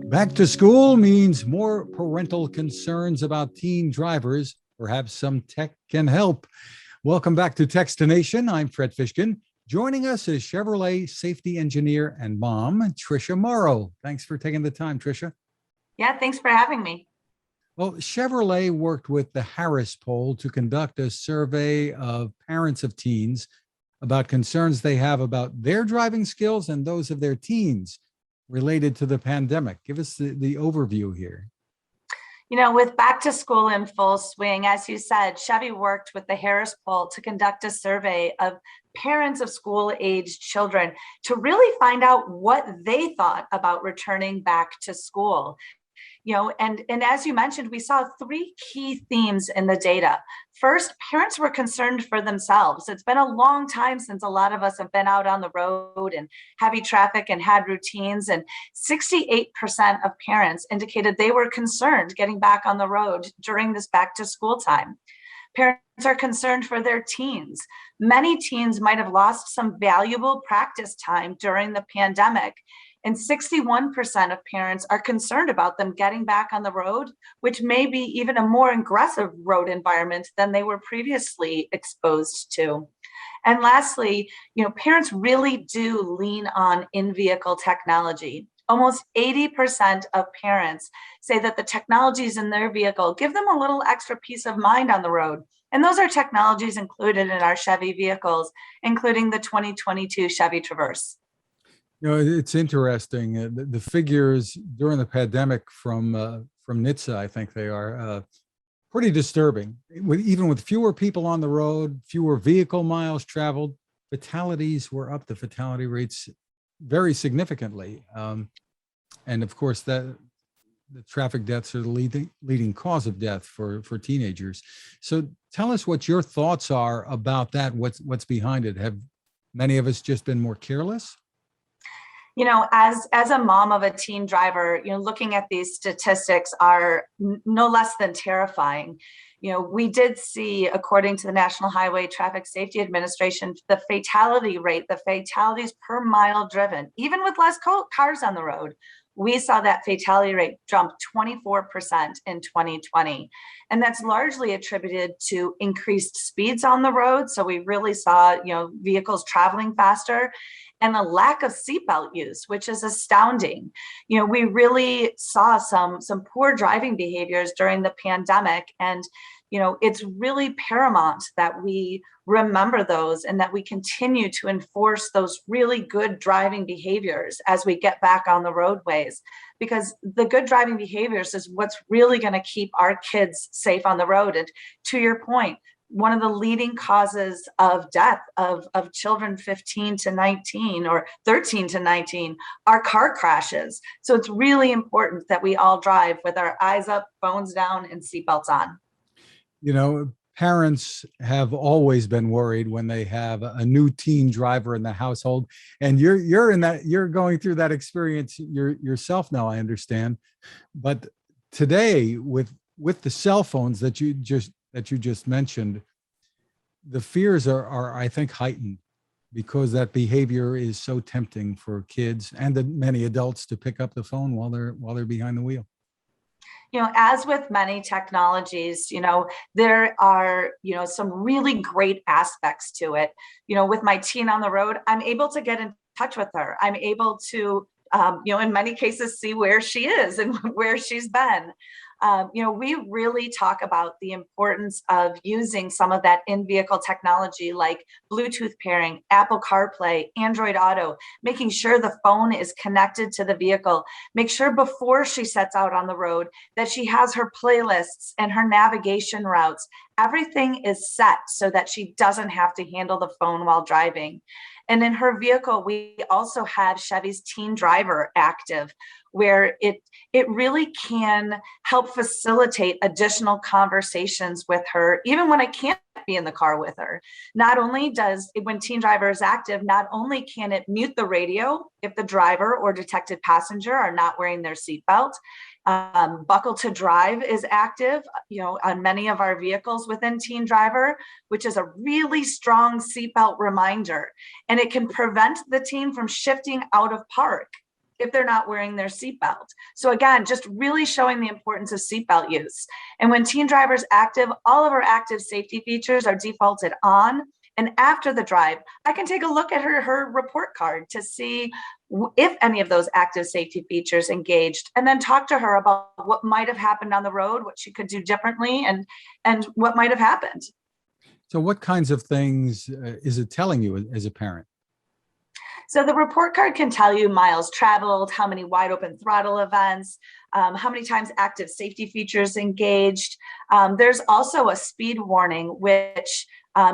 Back to school means more parental concerns about teen drivers. Perhaps some tech can help. Welcome back to Techstination. I'm Fred Fishkin. Joining us is Chevrolet safety engineer and mom, Tricia Morrow. Thanks for taking the time, Tricia. Yeah, thanks for having me. Well, Chevrolet worked with the Harris poll to conduct a survey of parents of teens about concerns they have about their driving skills and those of their teens related to the pandemic. Give us the overview here. You know, with back to school in full swing, as you said, Chevy worked with the Harris poll to conduct a survey of parents of school-aged children to really find out what they thought about returning back to school. And as you mentioned, we saw three key themes in the data. First, parents were concerned for themselves. It's been a long time since a lot of us have been out on the road and heavy traffic and had routines. And 68% of parents indicated they were concerned getting back on the road during this back to school time. Parents are concerned for their teens. Many teens might have lost some valuable practice time during the pandemic. And 61% of parents are concerned about them getting back on the road, which may be even a more aggressive road environment than they were previously exposed to. And lastly, parents really do lean on in-vehicle technology. Almost 80% of parents say that the technologies in their vehicle give them a little extra peace of mind on the road. And those are technologies included in our Chevy vehicles, including the 2022 Chevy Traverse. It's interesting. The figures during the pandemic from NHTSA, I think they are pretty disturbing. Even with fewer people on the road, fewer vehicle miles traveled, fatalities were up. The fatality rates very significantly. And of course, the traffic deaths are the leading cause of death for teenagers. So tell us what your thoughts are about that. What's behind it? Have many of us just been more careless? As a mom of a teen driver, looking at these statistics are no less than terrifying. We did see, according to the National Highway Traffic Safety Administration, the fatality rate, the fatalities per mile driven, even with less cars on the road, we saw that fatality rate jump 24% in 2020. And that's largely attributed to increased speeds on the road. So we really saw, vehicles traveling faster and a lack of seatbelt use, which is astounding. We really saw some poor driving behaviors during the pandemic. And, it's really paramount that we remember those and that we continue to enforce those really good driving behaviors as we get back on the roadways, because the good driving behaviors is what's really going to keep our kids safe on the road. And to your point, one of the leading causes of death of children 15 to 19 or 13 to 19 are car crashes. So it's really important that we all drive with our eyes up, phones down, and seatbelts on. Parents have always been worried when they have a new teen driver in the household, and you're going through that experience yourself now, I understand. But today, with the cell phones that you just mentioned, the fears are I think heightened because that behavior is so tempting for kids and many adults to pick up the phone while they're behind the wheel. As with many technologies, there are, some really great aspects to it. With my teen on the road, I'm able to get in touch with her. I'm able to, in many cases, see where she is and where she's been. We really talk about the importance of using some of that in-vehicle technology like Bluetooth pairing, Apple CarPlay, Android Auto, making sure the phone is connected to the vehicle. Make sure before she sets out on the road that she has her playlists and her navigation routes. Everything is set so that she doesn't have to handle the phone while driving. And in her vehicle, we also have Chevy's Teen Driver active, where it really can help facilitate additional conversations with her, even when I can't be in the car with her. Not only when Teen Driver is active, not only can it mute the radio if the driver or detected passenger are not wearing their seatbelt, Buckle to Drive is active, on many of our vehicles within Teen Driver, which is a really strong seatbelt reminder, and it can prevent the teen from shifting out of park. if they're not wearing their seatbelt. So again, just really showing the importance of seatbelt use. And when Teen Driver's active, all of our active safety features are defaulted on. And after the drive, I can take a look at her report card to see if any of those active safety features engaged, and then talk to her about what might have happened on the road, what she could do differently, and what might have happened. So what kinds of things is it telling you as a parent? So the report card can tell you miles traveled, how many wide open throttle events, how many times active safety features engaged. There's also a speed warning, which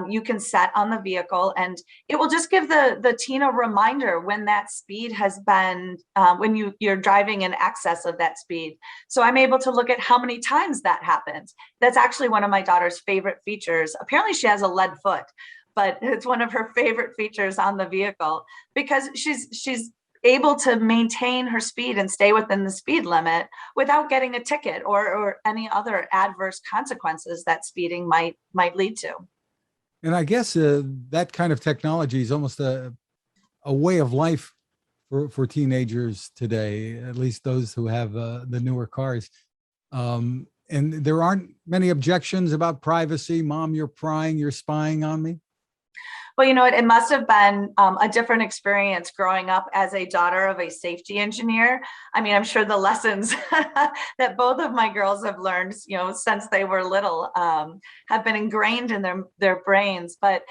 you can set on the vehicle, and it will just give the teen a reminder when that speed has been, when you're driving in excess of that speed. So I'm able to look at how many times that happened. That's actually one of my daughter's favorite features. Apparently she has a lead foot, but it's one of her favorite features on the vehicle because she's able to maintain her speed and stay within the speed limit without getting a ticket or any other adverse consequences that speeding might lead to. And I guess that kind of technology is almost a way of life for teenagers today, at least those who have the newer cars. And there aren't many objections about privacy. Mom, you're prying, you're spying on me. Well, it must have been a different experience growing up as a daughter of a safety engineer. I mean, I'm sure the lessons that both of my girls have learned, since they were little, have been ingrained in their brains. But,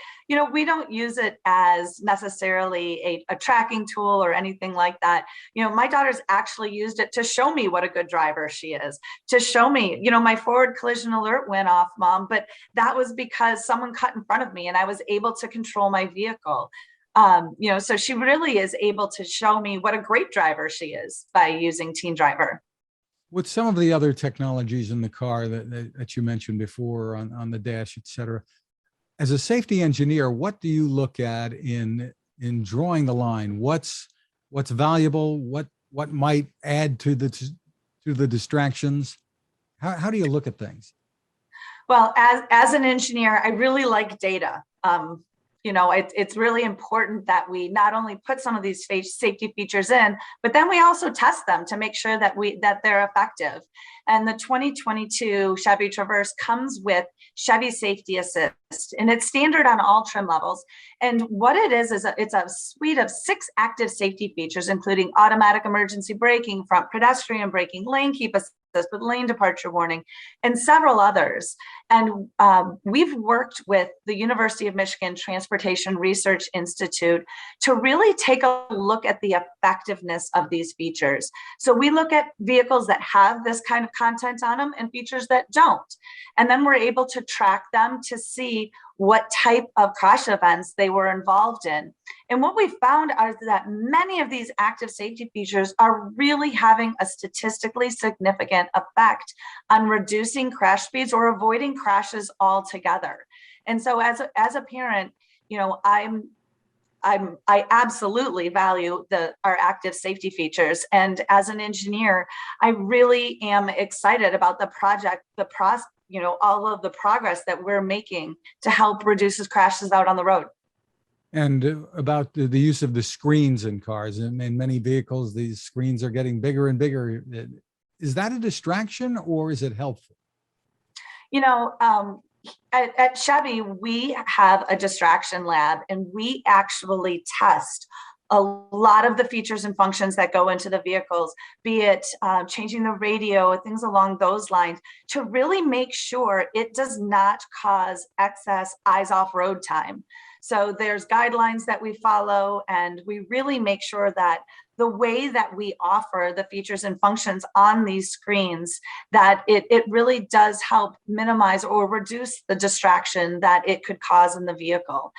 we don't use it as necessarily a tracking tool or anything like that. My daughter's actually used it to show me what a good driver she is, to show me, my forward collision alert went off, Mom, but that was because someone cut in front of me and I was able to control my vehicle. So she really is able to show me what a great driver she is by using Teen Driver. With some of the other technologies in the car that you mentioned before on the dash, et cetera, as a safety engineer, what do you look at in drawing the line? What's valuable? What might add to the distractions? How do you look at things? Well, as an engineer, I really like data. It's really important that we not only put some of these safety features in, but then we also test them to make sure that they're effective. And the 2022 Chevy Traverse comes with Chevy Safety Assist, and it's standard on all trim levels. And what it is it's a suite of 6 active safety features, including automatic emergency braking, front pedestrian braking, lane keep assist with lane departure warning, and several others. And we've worked with the University of Michigan Transportation Research Institute to really take a look at the effectiveness of these features. So we look at vehicles that have this kind of content on them and features that don't. And then we're able to track them to see what type of crash events they were involved in. And what we found is that many of these active safety features are really having a statistically significant effect on reducing crash speeds or avoiding crashes altogether. And so as a parent, I absolutely value our active safety features. And as an engineer, I really am excited about the project, all of the progress that we're making to help reduce crashes out on the road. And about the use of the screens in cars. In many vehicles, these screens are getting bigger and bigger. Is that a distraction or is it helpful? At Chevy, we have a distraction lab, and we actually test a lot of the features and functions that go into the vehicles, be it changing the radio, things along those lines, to really make sure it does not cause excess eyes off road time. So there's guidelines that we follow, and we really make sure that the way that we offer the features and functions on these screens, that it really does help minimize or reduce the distraction that it could cause in the vehicle.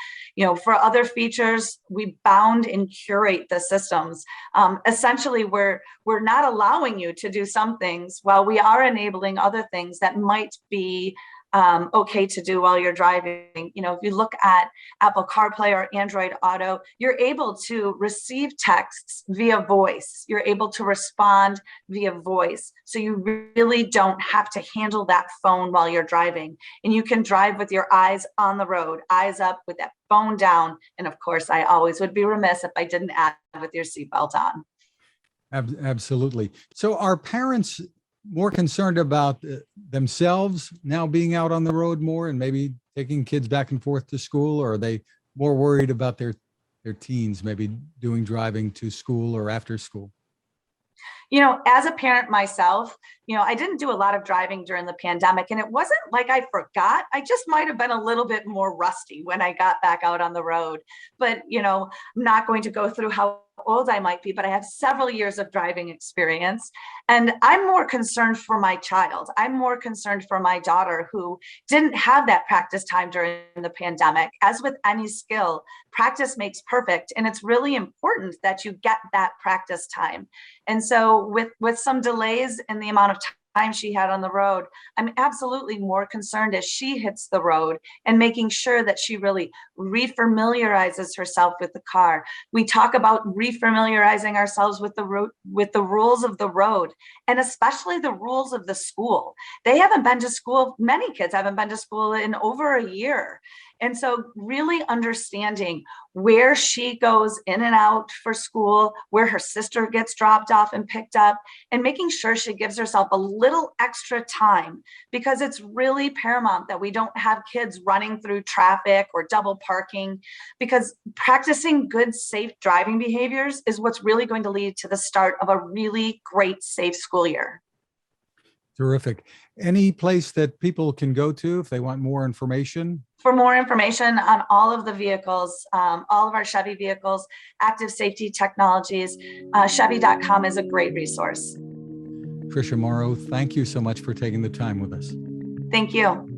For other features, we bound and curate the systems. Essentially, we're not allowing you to do some things while we are enabling other things that might be okay to do while you're driving. If you look at Apple CarPlay or Android Auto, you're able to receive texts via voice. You're able to respond via voice. So you really don't have to handle that phone while you're driving. And you can drive with your eyes on the road, eyes up with that phone down. And of course, I always would be remiss if I didn't add with your seatbelt on. Absolutely. So are parents more concerned about themselves now being out on the road more and maybe taking kids back and forth to school, or are they more worried about their teens maybe doing driving to school or after school? As a parent myself, I didn't do a lot of driving during the pandemic, and it wasn't like I forgot. I just might have been a little bit more rusty when I got back out on the road. But, I'm not going to go through how old I might be, but I have several years of driving experience. And I'm more concerned for my child. I'm more concerned for my daughter who didn't have that practice time during the pandemic. As with any skill, practice makes perfect. And it's really important that you get that practice time. And so with some delays in the amount of time she had on the road, I'm absolutely more concerned as she hits the road and making sure that she really refamiliarizes herself with the car. We talk about refamiliarizing ourselves with the rules of the road, and especially the rules of the school. They haven't been to school. Many kids haven't been to school in over a year. And so really understanding where she goes in and out for school, where her sister gets dropped off and picked up, and making sure she gives herself a little extra time, because it's really paramount that we don't have kids running through traffic or double parking, because practicing good, safe driving behaviors is what's really going to lead to the start of a really great, safe school year. Terrific. Any place that people can go to if they want more information? For more information on all of the vehicles, all of our Chevy vehicles, active safety technologies, Chevy.com is a great resource. Tricia Morrow, thank you so much for taking the time with us. Thank you.